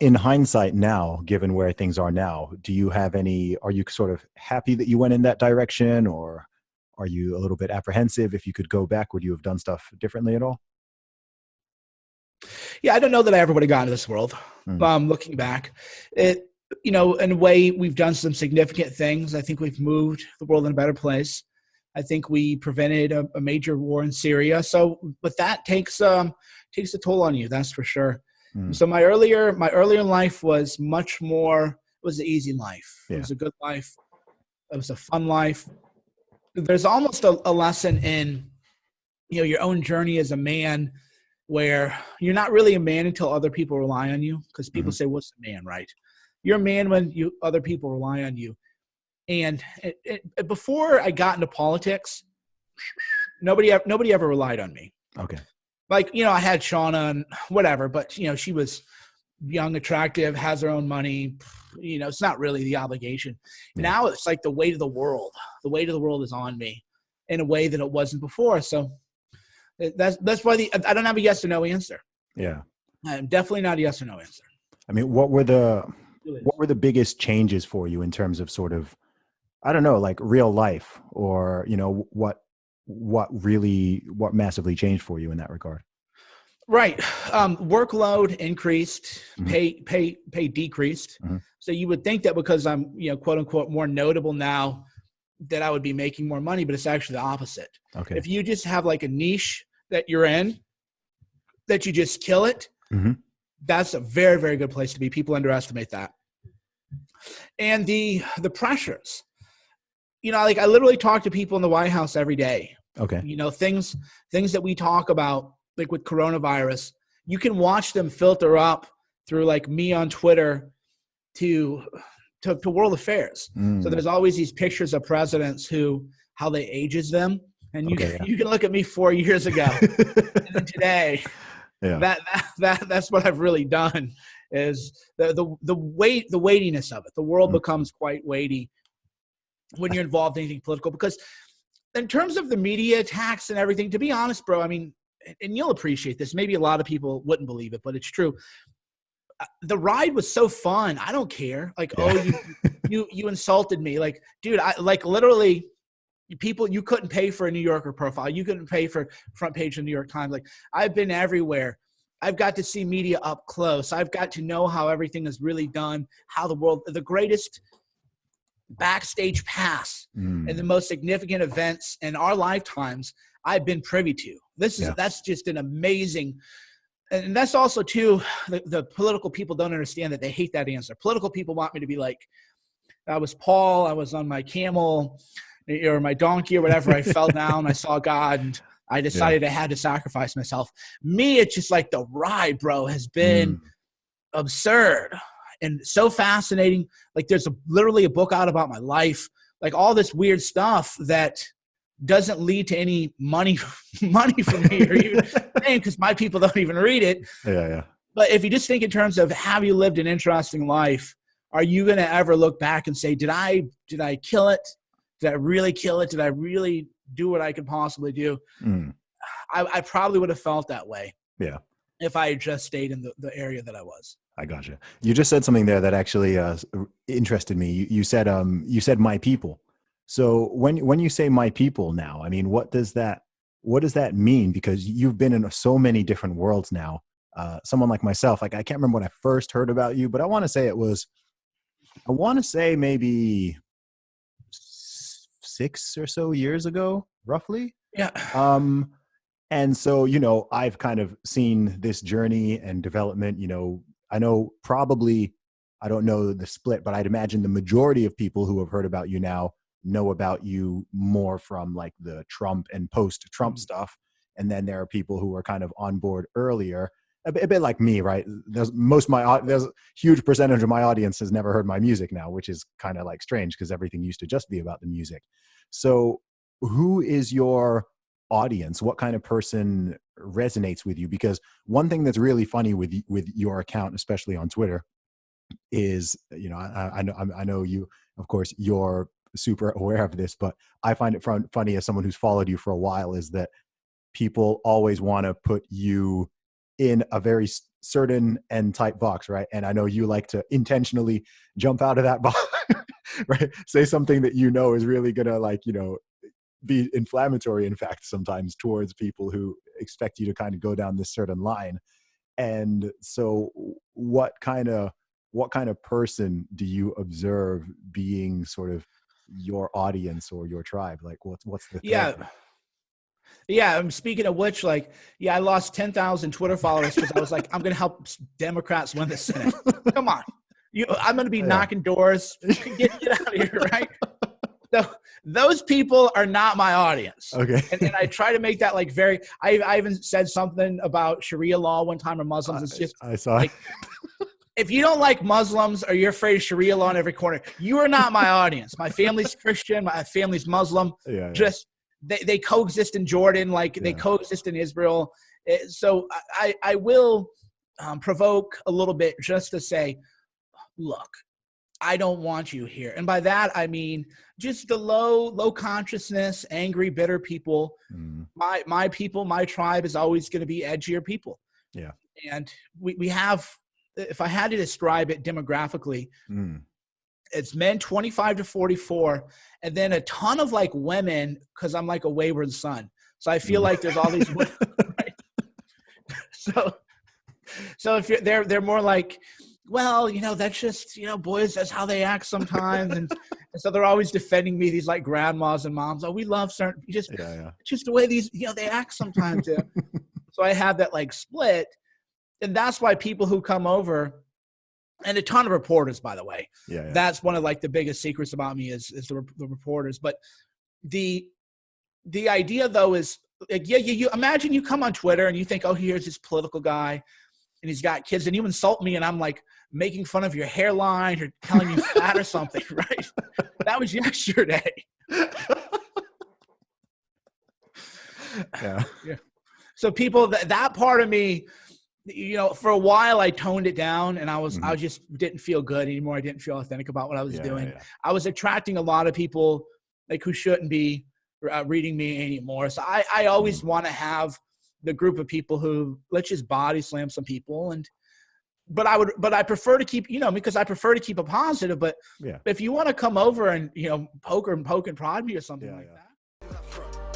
In hindsight now, given where things are now, do you have any, are you sort of happy that you went in that direction, or are you a little bit apprehensive? If you could go back, would you have done stuff differently at all? Yeah, I don't know that I ever would have gotten to this world. Mm, Looking back, it in a way, we've done some significant things. I think we've moved the world in a better place. I think we prevented a major war in Syria. So, but that takes a toll on you. That's for sure. mm, So my earlier life was much more. It was an easy life. It yeah. was a good life. It was a fun life. There's almost a lesson in your own journey as a man where you're not really a man until other people rely on you, because people Hmm. say, what's a man, right? You're a man when other people rely on you. And before I got into politics, nobody ever relied on me. Okay. Like, I had Shauna and whatever, but she was young, attractive, has her own money. It's not really the obligation. Yeah. Now it's like the weight of the world. The weight of the world is on me in a way that it wasn't before. So that's why I don't have a yes or no answer. Yeah. I'm definitely not a yes or no answer. I mean, what were the biggest changes for you in terms of sort of, I don't know, like real life, or what massively changed for you in that regard? Right. Workload increased, Hmm. pay decreased. Hmm. So you would think that because I'm, quote unquote, more notable now, that I would be making more money, but it's actually the opposite. Okay. If you just have like a niche that you're in, that you just kill it, Hmm. that's a very, very good place to be. People underestimate that. And the pressures, like I literally talk to people in the White House every day. Okay. Things that we talk about, like with coronavirus, you can watch them filter up through like me on Twitter to to world affairs. So Mm. there's always these pictures of presidents how they ages them, and you Okay. you can look at me 4 years ago and then today. Yeah. That's what I've really done, is the weightiness of it. The world Mm. becomes quite weighty when you're involved in anything political, because in terms of the media attacks and everything, to be honest, bro, I mean, and you'll appreciate this. Maybe a lot of people wouldn't believe it, but it's true. The ride was so fun. I don't care. Like, Yeah. oh, you insulted me. Like, dude, I like literally people, you couldn't pay for a New Yorker profile. You couldn't pay for front page of the New York Times. Like, I've been everywhere. I've got to see media up close. I've got to know how everything is really done, how the greatest backstage pass and the Mm. most significant events in our lifetimes I've been privy to. Yeah. That's just an amazing, and that's also too, the political people don't understand that. They hate that answer. Political people want me to be like, I was Paul, I was on my camel or my donkey or whatever. I fell down, I saw God, and I Yeah. decided I had to sacrifice myself. Me, it's just like the ride, bro, has been Mm. absurd and so fascinating. Like, there's literally a book out about my life, like all this weird stuff that doesn't lead to any money money for me, or even because my people don't even read it. Yeah. Yeah. But if you just think in terms of, have you lived an interesting life, are you going to ever look back and say, did I kill it? Did I really kill it? Did I really do what I could possibly do? Mm. I probably would have felt that way Yeah. if I had just stayed in the area that I was. I gotcha. You just said something there that actually interested me. You said my people. So when you say my people now, I mean, what does that mean? Because you've been in so many different worlds now. Someone like myself, like I can't remember when I first heard about you, but I want to say maybe 6 or so years ago, roughly. Yeah. Um, and so, I've kind of seen this journey and development. I know probably, I don't know the split, but I'd imagine the majority of people who have heard about you now know about you more from like the Trump and post Trump stuff. And then there are people who are kind of on board earlier, a bit like me, right? There's a huge percentage of my audience has never heard my music now, which is kind of like strange because everything used to just be about the music. So who is your audience? What kind of person resonates with you? Because one thing that's really funny with your account, especially on Twitter, is I know you, of course, you're super aware of this, but I find it funny as someone who's followed you for a while, is that people always want to put you in a very certain end type box, right? And I know you like to intentionally jump out of that box, right? Say something that you know is really gonna, like, you know, be inflammatory, in fact, sometimes towards people who expect you to kind of go down this certain line. And so what kind of person do you observe being sort of your audience or your tribe? Like what's the thing? Yeah. Yeah. Speaking of which, like, yeah, I lost 10,000 Twitter followers because I was like, I'm going to help Democrats win the Senate. Come on. I'm going to be Yeah. knocking doors. Get out of here, right? So those people are not my audience. Okay. And I try to make that like very, I even said something about Sharia law one time or Muslims. It's just I saw like, if you don't like Muslims or you're afraid of Sharia law in every corner, you are not my audience. My family's Christian. My family's Muslim. Yeah. Just they coexist in Jordan, like they coexist in Israel. So I will provoke a little bit just to say, look, I don't want you here. And by that, I mean just the low consciousness, angry, bitter people. My people, my tribe is always going to be edgier people. Yeah. And we have, if I had to describe it demographically, it's men 25 to 44, and then a ton of like women, because I'm like a wayward son. So I feel like there's all these women, right? So if they're more like, well, you know, that's just, you know, boys, that's how they act sometimes. And so they're always defending me, these like grandmas and moms. Oh, we love certain, just the way these, you know, they act sometimes. Yeah. So I have that like split. And that's why people who come over, and a ton of reporters, by the way, that's one of like the biggest secrets about me is the reporters. But the idea though is like, you imagine you come on Twitter and you think, oh, here's this political guy and he's got kids, and you insult me and I'm like making fun of your hairline or telling you fat or something, right? That was yesterday. Yeah. So people, that part of me, you know, for a while I toned it down, and I just didn't feel good anymore. I didn't feel authentic about what I was doing. Yeah. I was attracting a lot of people like who shouldn't be reading me anymore. So I always want to have the group of people who, let's just body slam some people. But I prefer to keep, you know, because I prefer to keep it positive. But if you want to come over and, you know, poke and prod me or something like that.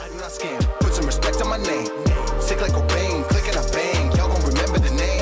I do not scam. Put some respect on my name. Sick like a bang, clicking a bang. Y'all gonna remember the name.